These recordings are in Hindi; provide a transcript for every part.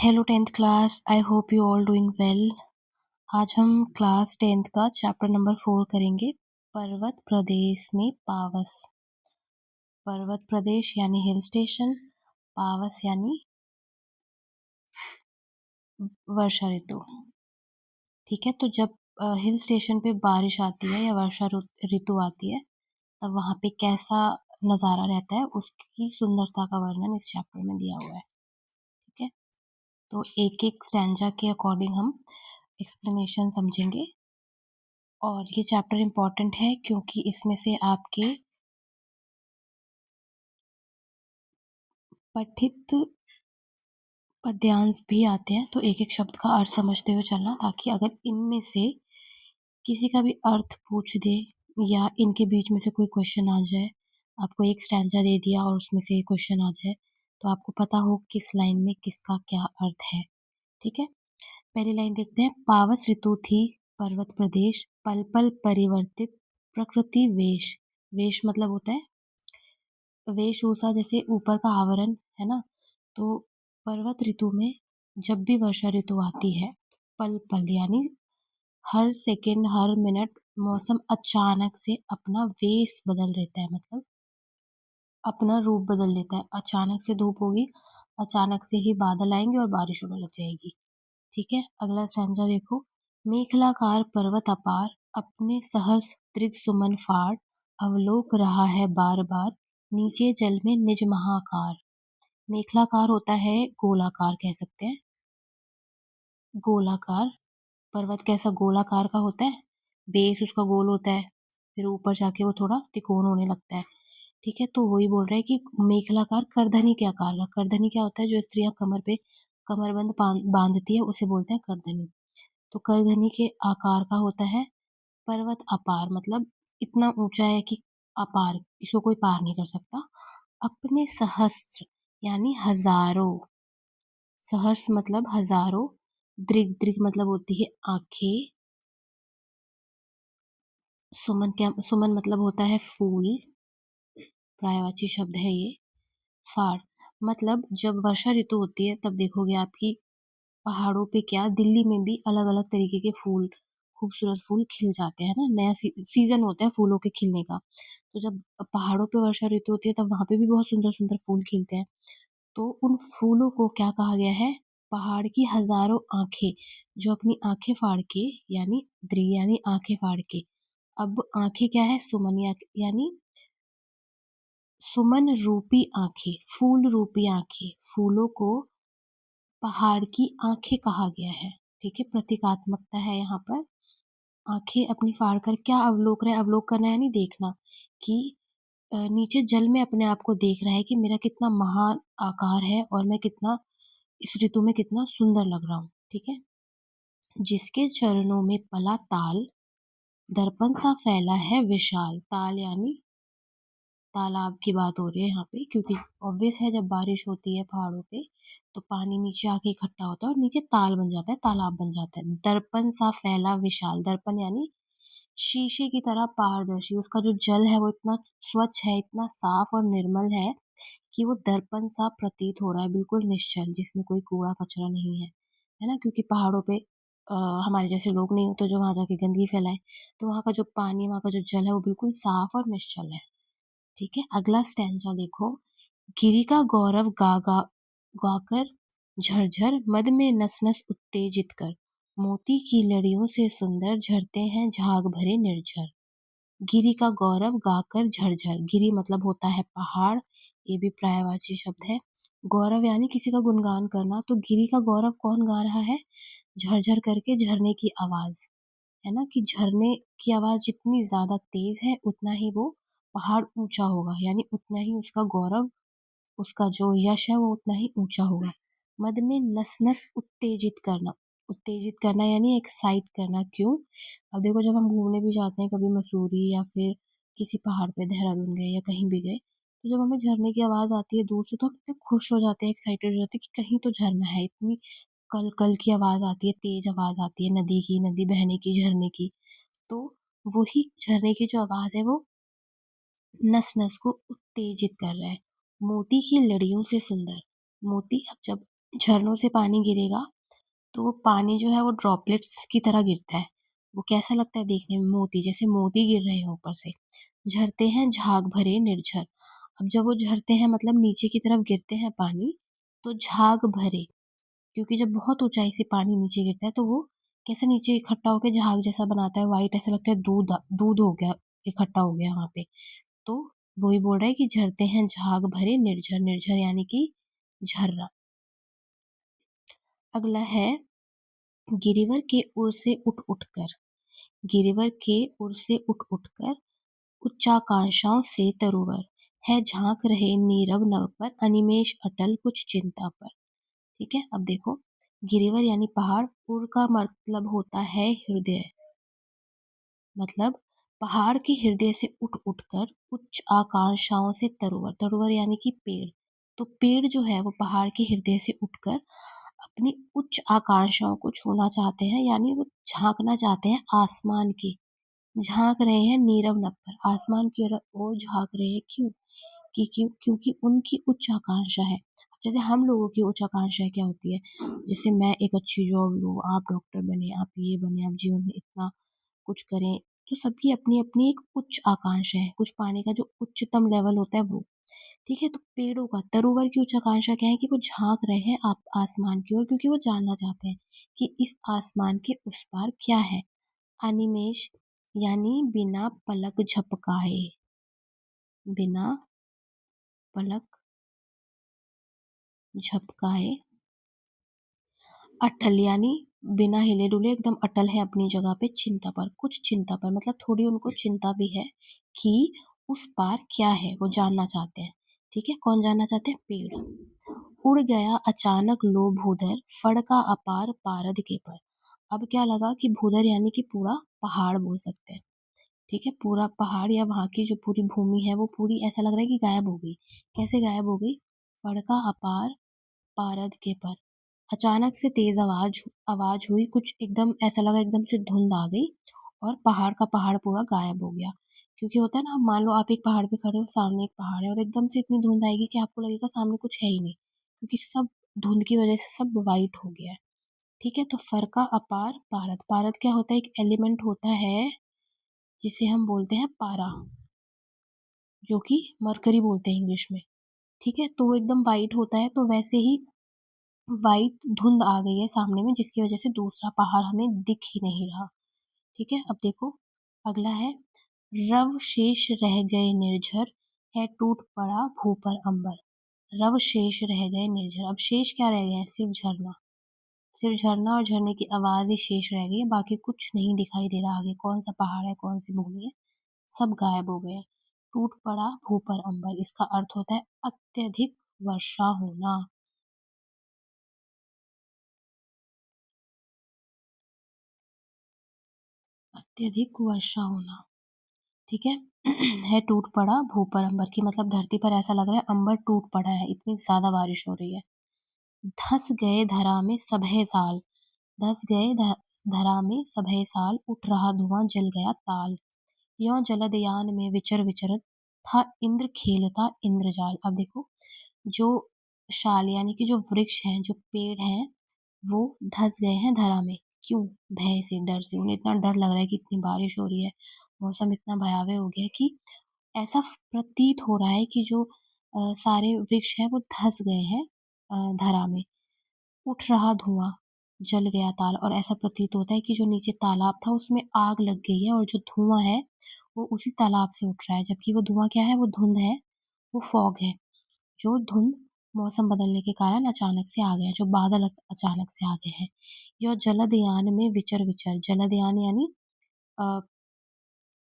Hello 10th class, I hope you all doing well. आज हम क्लास 10th का चैप्टर नंबर 4 करेंगे। पर्वत प्रदेश में पावस। पर्वत प्रदेश यानी हिल स्टेशन, पावस यानी वर्षा ऋतु। ठीक है, तो जब हिल स्टेशन पे बारिश आती है या वर्षा ऋतु आती है तब वहाँ पे कैसा नज़ारा रहता है उसकी सुंदरता का वर्णन इस चैप्टर में दिया हुआ है। ठीक है, तो एक एक स्टैंजा के अकॉर्डिंग हम एक्सप्लेनेशन समझेंगे। और ये चैप्टर इम्पॉर्टेंट है क्योंकि इसमें से आपके पठित पद्यांश भी आते हैं, तो एक एक शब्द का अर्थ समझते हुए चलना, ताकि अगर इनमें से किसी का भी अर्थ पूछ दे या इनके बीच में से कोई क्वेश्चन आ जाए, आपको एक स्टैंजा दे दिया और उसमें से क्वेश्चन आ जाए, तो आपको पता हो किस लाइन में किसका क्या अर्थ है। ठीक है, पहली लाइन देखते हैं। पावस ऋतु थी पर्वत प्रदेश, पल पल परिवर्तित प्रकृति वेश। वेश मतलब होता है वेशभूषा, जैसे ऊपर का आवरण है ना। तो पर्वत ऋतु में जब भी वर्षा ऋतु आती है, पल पल यानी हर सेकंड हर मिनट मौसम अचानक से अपना वेश बदल लेता है, मतलब अपना रूप बदल लेता है। अचानक से धूप होगी, अचानक से ही बादल आएंगे और बारिश होने लग जाएगी। ठीक है, अगला स्टैंजा देखो। मेखलाकार पर्वत अपार, अपने सहर्ष त्रिग सुमन फाड़, अवलोक रहा है बार बार, नीचे जल में निज महाकार। मेखलाकार होता है गोलाकार, कह सकते हैं गोलाकार। पर्वत कैसा गोलाकार का होता है, बेस उसका गोल होता है, फिर ऊपर जाके वो थोड़ा तिकोन होने लगता है। ठीक है, तो वही बोल रहा है कि मेखलाकार करधनी के आकार का। करधनी क्या होता है, जो स्त्रियां कमर पे कमरबंद बांधती है उसे बोलते हैं करधनी। तो करधनी के आकार का होता है पर्वत अपार, मतलब इतना ऊंचा है कि अपार, इसको कोई पार नहीं कर सकता। अपने सहस्त्र यानी हजारों, सहर्ष मतलब हजारों, दृग दृग मतलब होती है आंखें, सुमन क्या, सुमन मतलब होता है फूल, पर्यायवाची शब्द है ये। फाड़ मतलब जब वर्षा ऋतु होती है तब देखोगे आपकी पहाड़ों पे, क्या दिल्ली में भी अलग अलग तरीके के फूल, खूबसूरत फूल खिल जाते हैं ना। नया सीजन होता है फूलों के खिलने का। तो जब पहाड़ों पे वर्षा ऋतु होती है तब वहां पे भी बहुत सुंदर सुंदर फूल खिलते हैं। तो उन फूलों को क्या कहा गया है, पहाड़ की हजारों आंखें, जो अपनी आंखें फाड़ के, यानी दृ यानी आंखें फाड़ के, अब आंखें क्या है, सुमन यानी सुमन रूपी आंखें, फूल रूपी आंखें, फूलों को पहाड़ की आंखें कहा गया है। ठीक है, प्रतीकात्मकता है यहाँ पर। आंखें अपनी फाड़ कर क्या अवलोक रहा है, अवलोक करना यानी देखना, कि नीचे जल में अपने आप को देख रहा है कि मेरा कितना महान आकार है और मैं कितना इस ऋतु में कितना सुंदर लग रहा हूँ। ठीक है, जिसके चरणों में पला ताल, दर्पण सा फैला है विशाल। ताल यानी तालाब की बात हो रही है यहाँ पे, क्योंकि ऑब्वियस है जब बारिश होती है पहाड़ों पे तो पानी नीचे आके इकट्ठा होता है और नीचे ताल बन जाता है, तालाब बन जाता है। दर्पण सा फैला विशाल, दर्पण यानी शीशे की तरह पारदर्शी, उसका जो जल है वो इतना स्वच्छ है, इतना साफ और निर्मल है कि वो दर्पण सा प्रतीत हो रहा है, बिल्कुल निश्चल, जिसमें कोई कूड़ा कचरा नहीं है, है ना। क्योंकि पहाड़ों पे हमारे जैसे लोग नहीं होते जो वहां जाके गंदगी फैलाए, तो वहां का जो पानी, वहां का जो जल है वो बिल्कुल साफ और निश्चल है। ठीक है, अगला स्टैंजा देखो। गिरी का गौरव गाकर झरझर, मद में नस नस उत्तेजित कर, मोती की लड़ियों से सुंदर झरते हैं झाग भरे निर्झर। गिरी का गौरव गाकर झरझर, गिरी मतलब होता है पहाड़, ये भी पर्यायवाची शब्द है। गौरव यानी किसी का गुणगान करना, तो गिरी का गौरव कौन गा रहा है, झरझर करके झरने की आवाज, है ना, कि झरने की आवाज जितनी ज्यादा तेज है उतना ही वो पहाड़ ऊंचा होगा, यानी उतना ही उसका गौरव, उसका जो यश है वो उतना ही ऊंचा होगा। मद में नस नस उत्तेजित करना, उत्तेजित करना यानी एक्साइट करना। क्यों, अब देखो जब हम घूमने भी जाते हैं कभी मसूरी या फिर किसी पहाड़ पे, देहरादून गए या कहीं भी गए, तो जब हमें झरने की आवाज आती है दूर से तो हम इतने खुश हो जाते हैं, एक्साइटेड हो जाते हैं कि कहीं तो झरना है। इतनी कल कल की आवाज आती है, तेज आवाज आती है नदी की, नदी बहने की, झरने की। तो वही झरने की जो आवाज है वो नस नस को उत्तेजित कर रहा है। मोती की लड़ियों से सुंदर, मोती, अब जब झरनों से पानी गिरेगा तो वो पानी जो है वो ड्रॉपलेट्स की तरह गिरता है। वो कैसा लगता है देखने में? मोती, जैसे मोती गिर रहे हैं ऊपर से। झरते हैं झाग भरे निर्झर। अब जब वो झरते हैं मतलब नीचे की तरफ गिरते हैं पानी, तो झाग भरे, क्योंकि जब बहुत ऊंचाई से पानी नीचे गिरता है तो वो कैसे नीचे इकट्ठा होकर झाग जैसा बनाता है, वाइट, ऐसा लगता है दूध दूध हो गया, इकट्ठा हो गया वहां पे। तो वही बोल रहा है कि झरते हैं झाग भरे निर्झर, निर्झर यानी कि झरना। अगला है गिरिवर के उर से उठ उठ कर। गिरिवर के उर से उठ उठ कर उच्चाकांक्षाओं से तरुवर है झांक रहे नीरव नव पर अनिमेष अटल कुछ चिंता पर। ठीक है, अब देखो, गिरिवर यानी पहाड़, उर का मतलब होता है हृदय, मतलब पहाड़ के हृदय से उठ उठकर उच्च आकांक्षाओं से तरुवर, तरुवर यानी कि पेड़। तो पेड़ जो है वो पहाड़ के हृदय से उठकर अपनी उच्च आकांक्षाओं को छूना चाहते हैं, यानी वो झांकना चाहते हैं आसमान की, झांक रहे हैं नीरव नभ पर, आसमान की ओर झांक रहे हैं। क्यों? क्योंकि उनकी उच्च आकांक्षा है। जैसे हम लोगों की उच्च आकांक्षाएं क्या होती है? जैसे मैं एक अच्छी जॉब लूँ, आप डॉक्टर बने, आप ये बने, आप जीवन में इतना कुछ करें। तो सबकी अपनी अपनी एक उच्च आकांक्षा है, कुछ पाने का जो उच्चतम लेवल होता है वो। ठीक है, तो पेड़ों का, तरुवर की उच्च आकांक्षा क्या है कि वो झांक रहे हैं आप आसमान की ओर, क्योंकि वो जानना चाहते हैं कि इस आसमान के उस पार क्या है। अनिमेष यानी बिना पलक झपकाए, बिना पलक झपकाए। अटल यानी बिना हिले डुले एकदम अटल है अपनी जगह पे, चिंता पर, कुछ चिंता पर, मतलब थोड़ी उनको चिंता भी है कि उस पार क्या है, वो जानना चाहते हैं। ठीक है, कौन जानना चाहते हैं? पेड़। उड़ गया अचानक लो भूधर फड़का अपार पारद के पर। अब क्या लगा कि भूधर यानी कि पूरा पहाड़ बोल सकते हैं। ठीक है, पूरा पहाड़ या वहां की जो पूरी भूमि है वो पूरी ऐसा लग रहा है कि गायब हो गई। कैसे गायब हो गई? फड़का अपार पारद के पर, अचानक से तेज आवाज आवाज हुई, कुछ एकदम ऐसा लगा एकदम से धुंध आ गई और पहाड़ का पहाड़ पूरा गायब हो गया। क्योंकि होता है ना, मान लो आप एक पहाड़ पे खड़े हो, सामने एक पहाड़ है और एकदम से इतनी धुंध आएगी कि आपको लगेगा सामने कुछ है ही नहीं, क्योंकि सब धुंध की वजह से सब वाइट हो गया है। ठीक है, तो फरका अपार पारद, पारद क्या होता है? एक एलिमेंट होता है जिसे हम बोलते हैं पारा, जो कि मरकरी बोलते हैं इंग्लिश में। ठीक है, तो वो एकदम वाइट होता है, तो वैसे ही वाइट धुंध आ गई है सामने में, जिसकी वजह से दूसरा पहाड़ हमें दिख ही नहीं रहा। ठीक है, अब देखो, अगला है रव शेष रह गए निर्झर है टूट पड़ा भू पर अंबर। रव शेष रह गए निर्झर, अब शेष क्या रह गए हैं? सिर्फ झरना, सिर्फ झरना और झरने की आवाज ही शेष रह गई है, बाकी कुछ नहीं दिखाई दे रहा। आगे कौन सा पहाड़ है, कौन सी भूमि है, सब गायब हो गए। टूट पड़ा भू पर अंबर, इसका अर्थ होता है अत्यधिक वर्षा होना। अत्यधिक वर्षा होना। ठीक है। है टूट पड़ा भू पर अंबर की मतलब धरती पर ऐसा लग रहा है अंबर टूट पड़ा है, इतनी ज्यादा बारिश हो रही है। धस गए धरा में सभे साल, धस गए धरा में सभे साल उठ रहा धुआं जल गया ताल। यों जलदयान में विचर विचरत था इंद्र खेलता इंद्रजाल। अब देखो, जो शाल यानी कि जो वृक्ष हैं, जो पेड़ हैं, वो धस गए हैं धरा में। क्यों? भय से, डर से, उन्हें इतना डर लग रहा है कि इतनी बारिश हो रही है, मौसम इतना भयावह हो गया है कि ऐसा प्रतीत हो रहा है कि जो सारे वृक्ष हैं वो धस गए हैं धरा में। उठ रहा धुआं जल गया ताल, और ऐसा प्रतीत होता है कि जो नीचे तालाब था उसमें आग लग गई है और जो धुआं है वो उसी तालाब से उठ रहा है, जबकि वो धुआं क्या है? वो धुंध है, वो फॉग है। जो धुंध मौसम बदलने के कारण अचानक से आ गए हैं, जो बादल अचानक से आ गए हैं। यो जलदयान में विचर विचर, जलदयान यानी अ,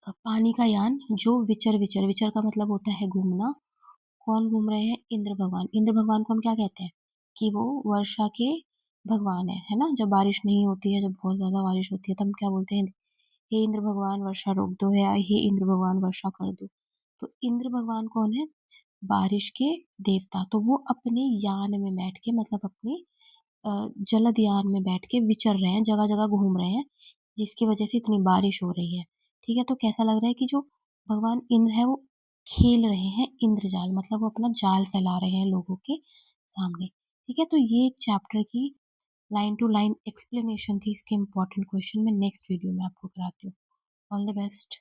पानी का यान, जो विचर विचर, विचर का मतलब होता है घूमना। कौन घूम रहे हैं? इंद्र भगवान। इंद्र भगवान को हम क्या कहते हैं? कि वो वर्षा के भगवान है ना? जब बारिश नहीं होती है, जब बहुत ज्यादा बारिश होती है, तब हम क्या बोलते हैं? हे इंद्र भगवान वर्षा रोक दो, या हे इंद्र भगवान वर्षा कर दो। तो इंद्र भगवान कौन है? बारिश के देवता। तो वो अपने यान में बैठ के, मतलब अपने जलद यान में बैठ के विचर रहे हैं, जगह जगह घूम रहे हैं, जिसकी वजह से इतनी बारिश हो रही है। ठीक है, तो कैसा लग रहा है कि जो भगवान इंद्र है वो खेल रहे हैं इंद्रजाल, मतलब वो अपना जाल फैला रहे हैं लोगों के सामने। ठीक है, तो ये एक चैप्टर की लाइन टू लाइन एक्सप्लेनेशन थी, इसके इम्पोर्टेंट क्वेश्चन मैं नेक्स्ट वीडियो में आपको कराती हूँ। All the best.